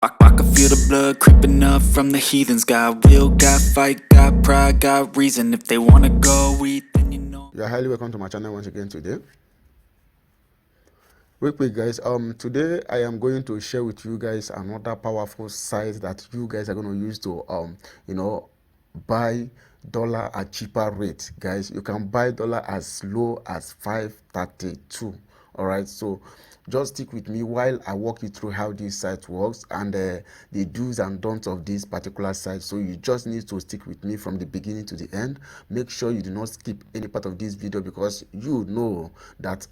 I can feel the blood creeping up from the heathens. Got will, got fight, got pride, got reason. If they wanna go eat, then you know. You are highly welcome to my channel once again today. Real quick guys, today I am going to share with you guys another powerful site that you guys are going to use to buy dollar at cheaper rate. Guys, you can buy dollar as low as 532. All right, so just stick with me while I walk you through how this site works and the do's and don'ts of this particular site. So you just need to stick with me from the beginning to the end. Make sure you do not skip any part of this video, because you know that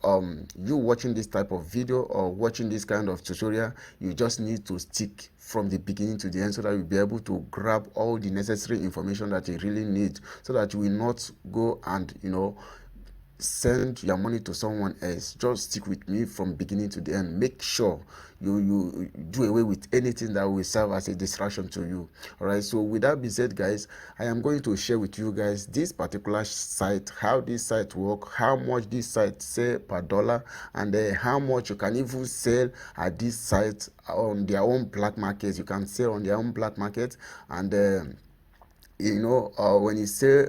you watching this type of video or watching this kind of tutorial, you just need to stick from the beginning to the end so that you'll be able to grab all the necessary information that you really need, so that you will not go and send your money to someone else. Just stick with me from beginning to the end. Make sure you do away with anything that will serve as a distraction to you. All right, so with that being said guys, I am going to share with you guys this particular site, how this site work, how much this site sell per dollar, and how much you can even sell at this site on their own black markets. You can sell on their own black market, and when you sell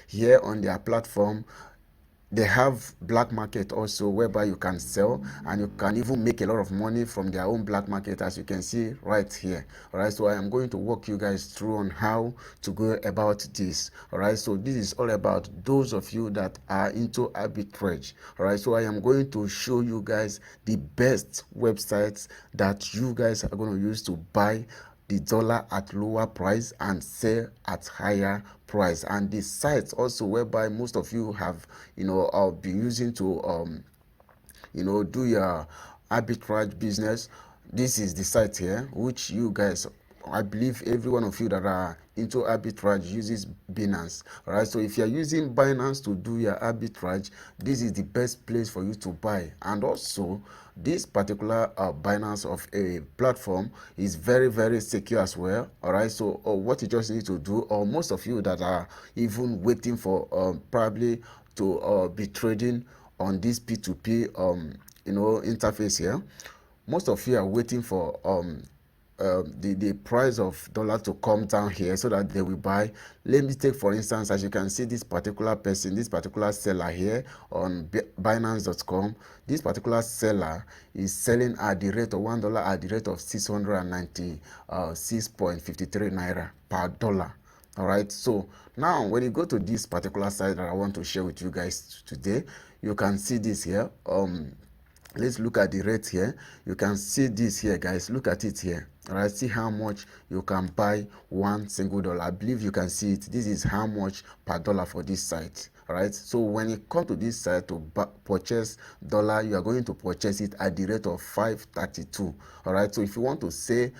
here on their platform, they have black market also, whereby you can sell and you can even make a lot of money from their own black market, as you can see right here. All right, so I am going to walk you guys through on how to go about this. All right, so this is all about those of you that are into arbitrage. All right, so I am going to show you guys the best websites that you guys are going to use to buy the dollar at lower price and sell at higher price, and the sites also whereby most of you have been using to do your arbitrage business. This is the site here which you guys, I believe every one of you that are into arbitrage uses Binance. All right, so if you're using Binance to do your arbitrage, this is the best place for you to buy. And also this particular Binance of a platform is very, very secure as well. All right, so what you just need to do, or most of you that are even waiting for probably to be trading on this P2P interface here, most of you are waiting for the price of dollar to come down here so that they will buy. Let me take for instance, as you can see, this particular person, this particular seller here on Binance.com, this particular seller is selling at the rate of $1 at the rate of 696.53 naira per dollar. All right, so now when you go to this particular site that I want to share with you guys today, you can see this here. Let's look at the rate here. You can see this here, guys. Look at it here. All right, see how much you can buy one single dollar. I believe you can see it. This is how much per dollar for this site. All right, so when you come to this site to purchase dollar, you are going to purchase it at the rate of 532. All right, so if you want to say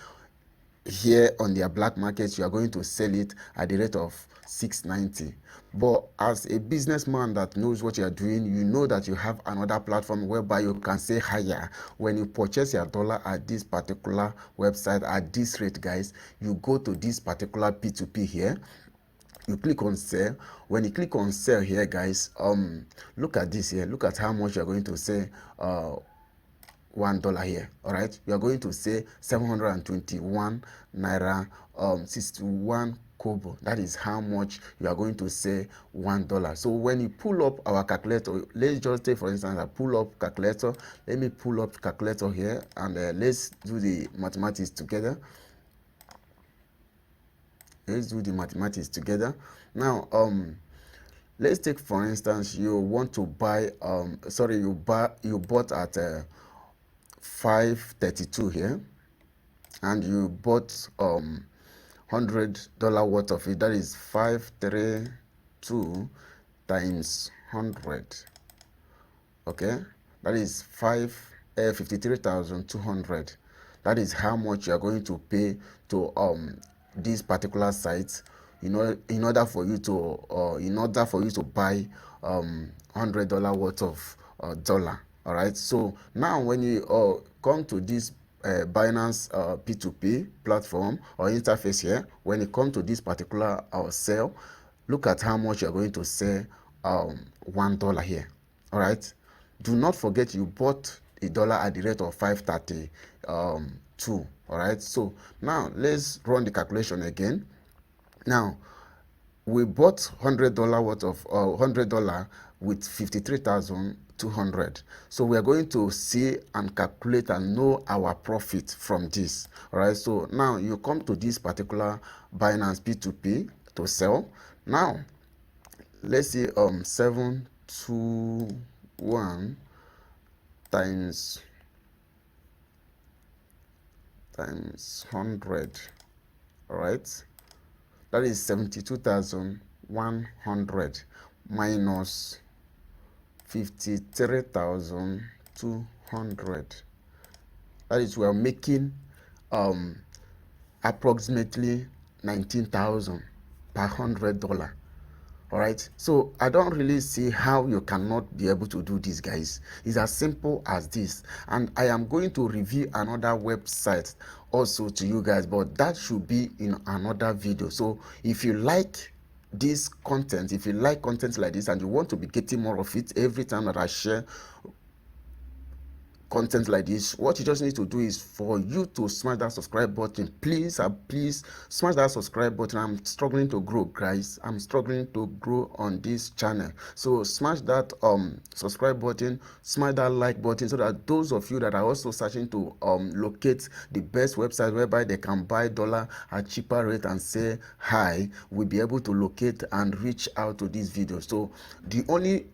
here on their black market, you are going to sell it at the rate of 690. But as a businessman that knows what you are doing, you know that you have another platform whereby you can say higher. When you purchase your dollar at this particular website at this rate, guys, you go to this particular P2P here, you click on sell. When you click on sell here, guys, look at this here. Look at how much you are going to sell $1 here. All right, you are going to say 721 naira 61 kobo. That is how much you are going to say $1. So when you pull up our calculator, let's just take for instance, I pull up calculator. Let me pull up calculator here, and let's do the mathematics together. Let's do the mathematics together. Now let's take for instance, you want to buy you bought at 532 here, and you bought $100 worth of it. That is 532 times 100. Okay, that is 53,200. That is how much you are going to pay to this particular site, in order for you to buy $100 worth of dollar. All right, so now when you come to this Binance P2P platform or interface here, when you come to this particular sell, look at how much you're going to sell $1 here. All right, do not forget you bought a dollar at the rate of 530 2. All right, so now let's run the calculation again. Now we bought $100 worth of $100 with 53,200. So we are going to see and calculate and know our profit from this. All right, so now you come to this particular Binance P2P to sell. Now let's see 721 times 100. All right, that is 72,100 minus 53,200. That is, we are making approximately 19,000 per $100. All right, so I don't really see how you cannot be able to do this, guys. It's as simple as this, and I am going to review another website also to you guys, but that should be in another video. So if you like this content, if you like content like this and you want to be getting more of it every time that I share content like this, what you just need to do is for you to smash that subscribe button. Please please smash that subscribe button. I'm struggling to grow, guys. I'm struggling to grow on this channel, so smash that subscribe button, smash that like button, so that those of you that are also searching to locate the best website whereby they can buy dollar at cheaper rate and say hi will be able to locate and reach out to this video. So the only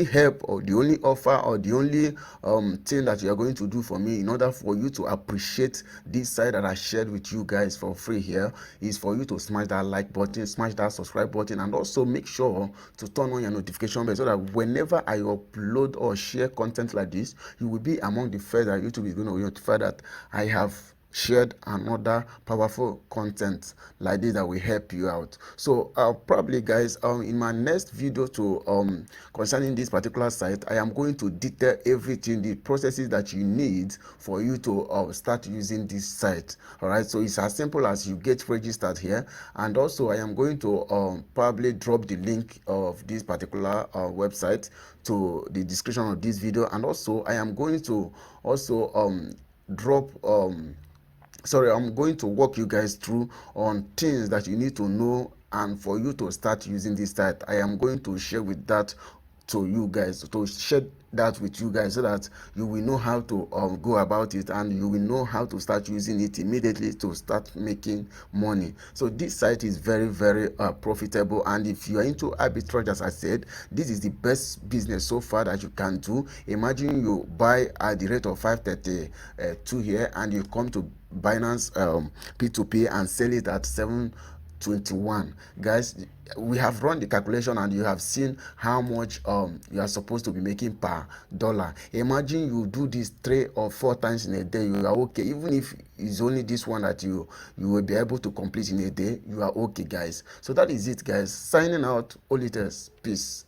help or the only offer or the only thing that you are going to do for me in order for you to appreciate this site that I shared with you guys for free here is for you to smash that like button, smash that subscribe button, and also make sure to turn on your notification bell so that whenever I upload or share content like this, you will be among the first that YouTube is going to notify that I have shared another powerful content like this that will help you out. So probably, guys, in my next video to concerning this particular site, I am going to detail everything, the processes that you need for you to start using this site. All right, so it's as simple as you get registered here, and also I am going to probably drop the link of this particular website to the description of this video, and also I am going to also drop I'm going to walk you guys through on things that you need to know and for you to start using this site. I am going to share with that to you guys, to share that with you guys, so that you will know how to go about it, and you will know how to start using it immediately to start making money. So this site is very, very profitable, and if you are into arbitrage, as I said, this is the best business so far that you can do. Imagine you buy at the rate of 532 here, and you come to Binance P2P and sell it at 721. Guys, we have run the calculation and you have seen how much you are supposed to be making per dollar. Imagine you do this 3 or 4 times in a day, you are okay. Even if it's only this one that you will be able to complete in a day, you are okay, guys. So that is it, guys. Signing out. All it is. Peace.